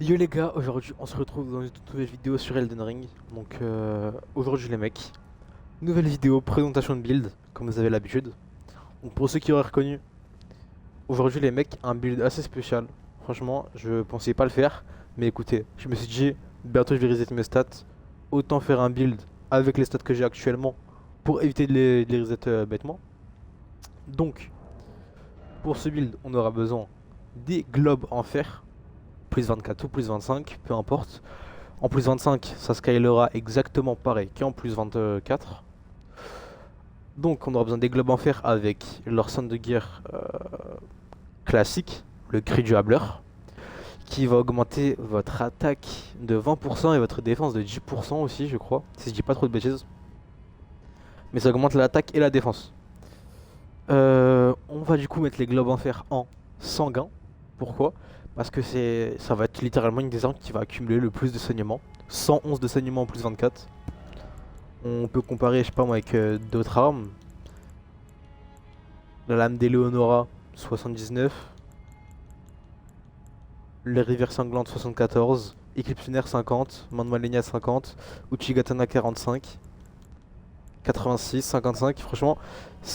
Yo les gars, aujourd'hui on se retrouve dans une toute nouvelle vidéo sur Elden Ring. Donc aujourd'hui les mecs, nouvelle vidéo, présentation de build, comme vous avez l'habitude. Donc pour ceux qui auraient reconnu, aujourd'hui les mecs, un build assez spécial. Franchement, je pensais pas le faire, mais écoutez, je me suis dit, bientôt je vais reset mes stats. Autant faire un build avec les stats que j'ai actuellement pour éviter de les reset bêtement. Donc, pour ce build, on aura besoin des globes en fer, plus 24 ou plus 25, peu importe. En plus 25, ça scalera exactement pareil qu'en plus 24. Donc on aura besoin des globes en fer avec leur centre de guerre classique, le cri du hableur, qui va augmenter votre attaque de 20% et votre défense de 10% aussi, je crois, si je dis pas trop de bêtises. Mais ça augmente l'attaque et la défense. On va du coup mettre les globes en fer en sanguin. Pourquoi? Parce que ça va être littéralement une des armes qui va accumuler le plus de saignements. 111 de saignements en plus 24. On peut comparer, je sais pas moi, avec d'autres armes. La lame d'Eleonora, 79. Les rivières sanglantes, 74. Eclipse lunaire, 50. Main de Malenia, 50. Uchigatana, 45. 86, 55. Franchement,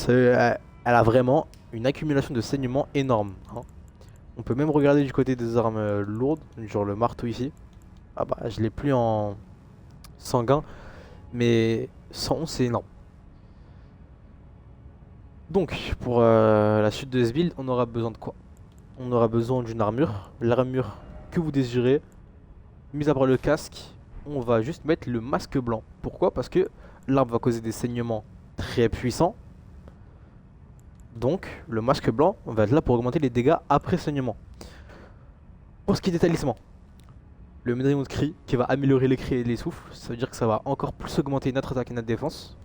elle a vraiment une accumulation de saignements énorme, hein. On peut même regarder du côté des armes lourdes, genre le marteau ici. Ah bah, je l'ai plus en sanguin, mais 111 c'est énorme. Donc, pour la suite de ce build, on aura besoin de quoi? On aura besoin d'une armure, l'armure que vous désirez. Mis à part le casque, on va juste mettre le masque blanc. Pourquoi? Parce que l'arme va causer des saignements très puissants. Donc, le masque blanc va être là pour augmenter les dégâts après saignement. Pour ce qui est des talismans, le médaillon de cri qui va améliorer les cris et les souffles, ça veut dire que ça va encore plus augmenter notre attaque et notre défense.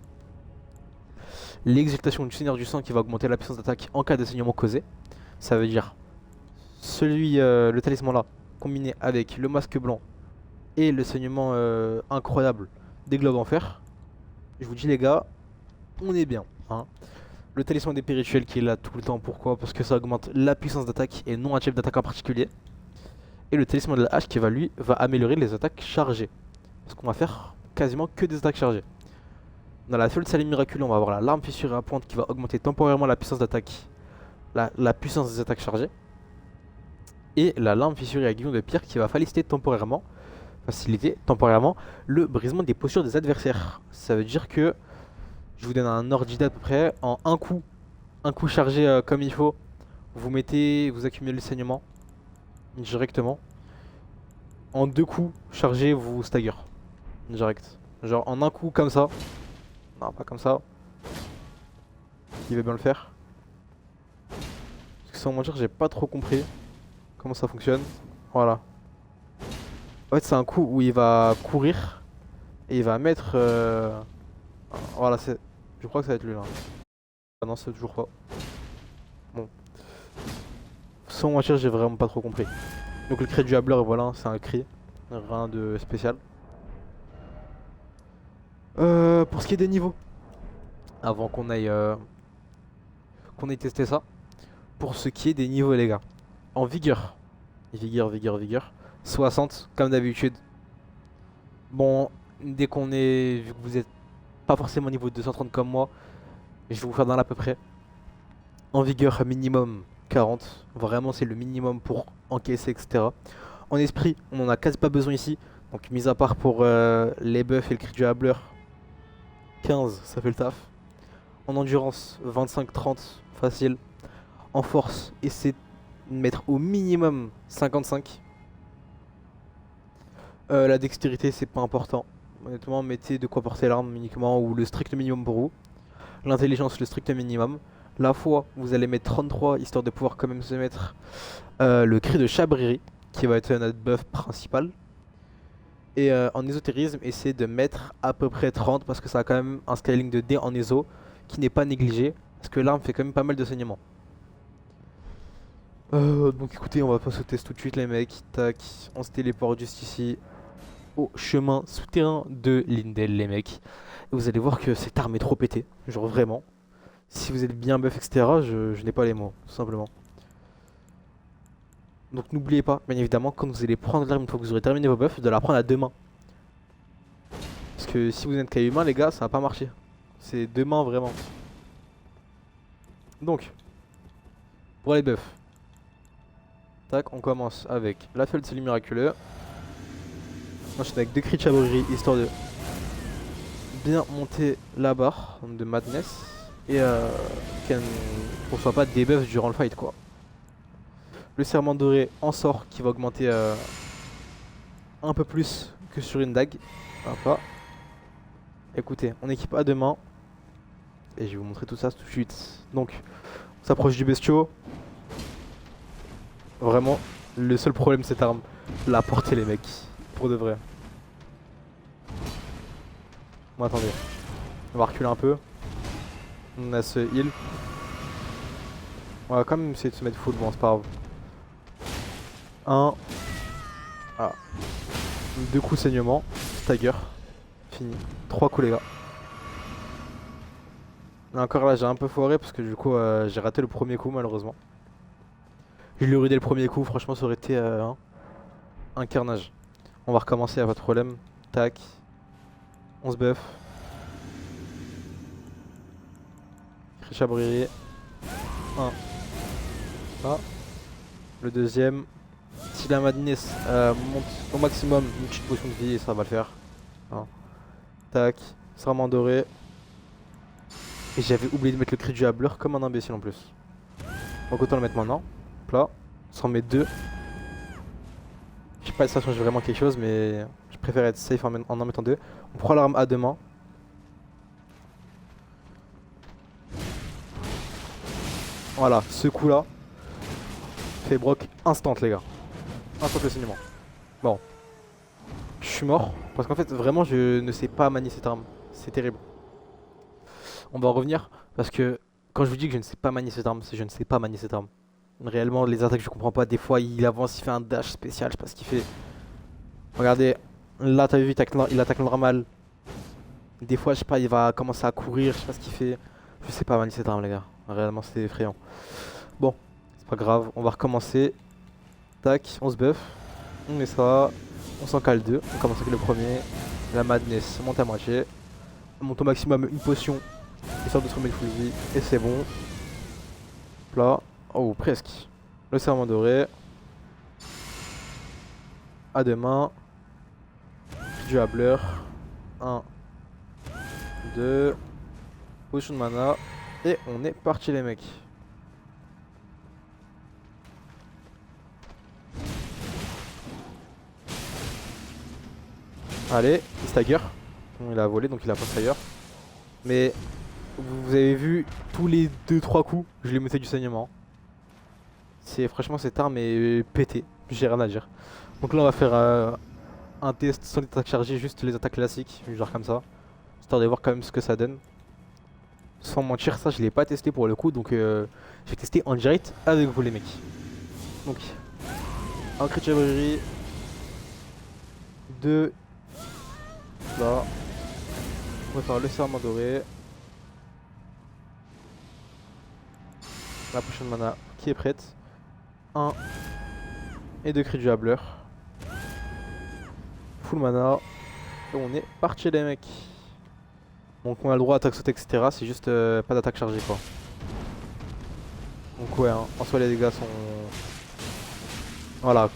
L'exaltation du Seigneur du Sang qui va augmenter la puissance d'attaque en cas de saignement causé. Ça veut dire le talisman là, combiné avec le masque blanc et le saignement incroyable des globes en fer. Je vous dis les gars, on est bien, hein. Le talisman des rituels qui est là tout le temps, pourquoi? Parce que ça augmente la puissance d'attaque et non un type d'attaque en particulier. Et le talisman de la hache qui va améliorer les attaques chargées. Parce qu'on va faire quasiment que des attaques chargées. Dans la seule saline miraculeuse, on va avoir la larme fissurée à pointe qui va augmenter temporairement la puissance d'attaque, la puissance des attaques chargées. Et la lame fissurée à guillon de pierre qui va faciliter temporairement le brisement des postures des adversaires. Ça veut dire que, je vous donne un ordre d'idée à peu près, en un coup chargé comme il faut, vous accumulez le saignement directement. En deux coups chargés, vous stagger direct. Genre en un coup comme ça, non pas comme ça, il veut bien le faire. Parce que sans mentir, j'ai pas trop compris comment ça fonctionne. Voilà. En fait, c'est un coup où il va courir et il va mettre. Voilà, je crois que ça va être lui là. Ah non, c'est toujours pas. Bon. Sans mentir, j'ai vraiment pas trop compris. Donc le cri du hableur, voilà, c'est un cri. Rien de spécial. Pour ce qui est des niveaux, avant qu'on aille tester ça. Pour ce qui est des niveaux, les gars. En vigueur. Vigueur. 60, comme d'habitude. Bon, dès qu'on est. Vu que vous êtes pas forcément au niveau de 230 comme moi, je vais vous faire dans l'à peu près. En vigueur, minimum 40. Vraiment, c'est le minimum pour encaisser, etc. En esprit, on en a quasi pas besoin ici. Donc, mis à part pour les buffs et le cri du hableur, 15, ça fait le taf. En endurance, 25-30, facile. En force, essayez de mettre au minimum 55. La dextérité, c'est pas important. Honnêtement, mettez de quoi porter l'arme uniquement ou le strict minimum pour vous. L'intelligence, le strict minimum. La foi, vous allez mettre 33 histoire de pouvoir quand même se mettre le cri de Chabriri qui va être notre buff principal. Et en ésotérisme, essayez de mettre à peu près 30 parce que ça a quand même un scaling de dés en éso qui n'est pas négligé parce que l'arme fait quand même pas mal de saignement. Donc écoutez, on va passer au test tout de suite les mecs. Tac, on se téléporte juste ici au chemin souterrain de Lindell les mecs. Et vous allez voir que cette arme est trop pétée, genre vraiment. Si vous êtes bien buff etc, je n'ai pas les mots, tout simplement. Donc n'oubliez pas, bien évidemment, quand vous allez prendre l'arme une fois que vous aurez terminé vos buffs, de la prendre à deux mains. Parce que si vous n'êtes qu'à une main les gars, ça va pas marcher. C'est deux mains vraiment. Donc, pour les buffs. Tac, on commence avec la fiole de celui miraculeux. Ensuite avec deux cris de chabouillerie, histoire de bien monter la barre de madness. Et qu'on soit pas debuff durant le fight quoi. Le serment doré en sort qui va augmenter un peu plus que sur une dague. Hop. Écoutez, on équipe à deux mains. Et je vais vous montrer tout ça tout de suite. Donc, on s'approche du bestiau. Vraiment, le seul problème cette arme, la portée les mecs. Pour de vrai. Bon attendez. On va reculer un peu. On a ce heal. On va quand même essayer de se mettre full, bon c'est pas grave. Un. Ah. Deux coups de saignement. Stagger. Fini. Trois coups les gars. Et encore là j'ai un peu foiré parce que du coup j'ai raté le premier coup malheureusement. Je l'ai dès le premier coup, franchement ça aurait été un carnage. On va recommencer, y'a pas de problème. Tac. On se buff. Chabouillerie. Un. Là. Le deuxième. Si la madness monte au maximum, une petite potion de vie et ça va le faire. Hein. Tac. Serment doré. Et j'avais oublié de mettre le cri du hableur comme un imbécile en plus. Donc autant le mettre maintenant. Là. On s'en met deux. Je sais pas si ça change vraiment quelque chose, mais je préfère être safe en mettant deux. On prend l'arme à deux mains. Voilà, ce coup là fait broc instant les gars. Instant le saignement. Bon. Je suis mort parce qu'en fait vraiment je ne sais pas manier cette arme. C'est terrible. On va en revenir parce que quand je vous dis que je ne sais pas manier cette arme, c'est que je ne sais pas manier cette arme. Réellement les attaques je comprends pas. Des fois il avance, il fait un dash spécial, je sais pas ce qu'il fait. Regardez, là t'as vu il attaque normal. Des fois je sais pas il va commencer à courir, je sais pas ce qu'il fait. Je sais pas manier cette arme les gars. Réellement c'est effrayant. Bon, c'est pas grave, on va recommencer. Tac, on se buff. On met ça. On s'en cale deux. On commence avec le premier. La madness monte à moitié. On monte au maximum une potion. Histoire de se remettre full vie. Et c'est bon. Là. Oh, presque. Le serment doré. À deux mains. Du hableur. 1, 2. Potion de mana. Et on est parti les mecs. Allez, il stagger. Bon, il a volé donc il a pas stagger. Mais vous avez vu tous les 2-3 coups, je lui mettais du saignement. C'est franchement cette arme est pétée, j'ai rien à dire. Donc là on va faire un test sans les attaques chargées, juste les attaques classiques, genre comme ça. Histoire de voir quand même ce que ça donne. Sans mentir, ça je l'ai pas testé pour le coup, donc j'ai testé en direct avec vous les mecs. Donc, un crit de chevalerie. 2. Là. On va faire le serment doré. La prochaine mana qui est prête. 1 et 2 cris du hableur. Full mana. Et on est parti les mecs. Donc on a le droit à attaque sauter etc. C'est juste pas d'attaque chargée quoi. Donc ouais hein, en soi les dégâts sont... Voilà.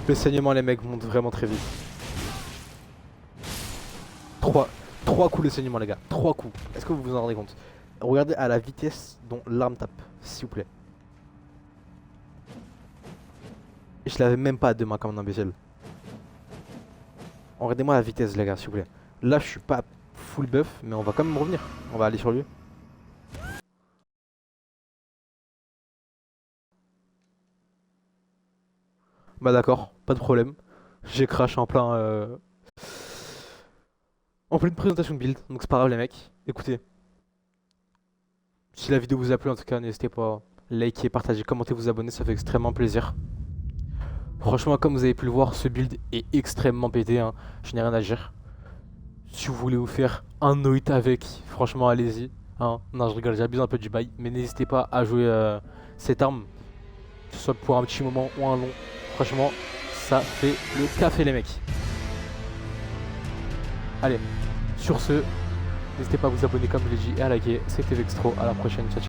Le saignement les mecs monte vraiment très vite. 3 coups de saignement les gars. 3 coups. Est-ce que vous vous en rendez compte? Regardez à la vitesse dont l'arme tape. S'il vous plaît. Et je l'avais même pas à deux mains comme un imbécile. Regardez-moi la vitesse les gars s'il vous plaît. Là je suis pas full buff mais on va quand même revenir. On va aller sur lui. Bah d'accord, pas de problème. J'ai crash en pleine présentation de build. Donc c'est pas grave les mecs. Écoutez. Si la vidéo vous a plu en tout cas n'hésitez pas à liker, partager, commenter, vous abonner, ça fait extrêmement plaisir. Franchement comme vous avez pu le voir ce build est extrêmement pété hein. Je n'ai rien à dire. Si vous voulez vous faire un Noit avec, franchement allez-y hein. Non je rigole, j'abuse un peu du bail. Mais n'hésitez pas à jouer cette arme. que ce soit pour un petit moment ou un long. Franchement, ça fait le café les mecs. Allez, sur ce, n'hésitez pas à vous abonner comme je l'ai dit et à liker. C'était Vextro, à la prochaine, ciao ciao.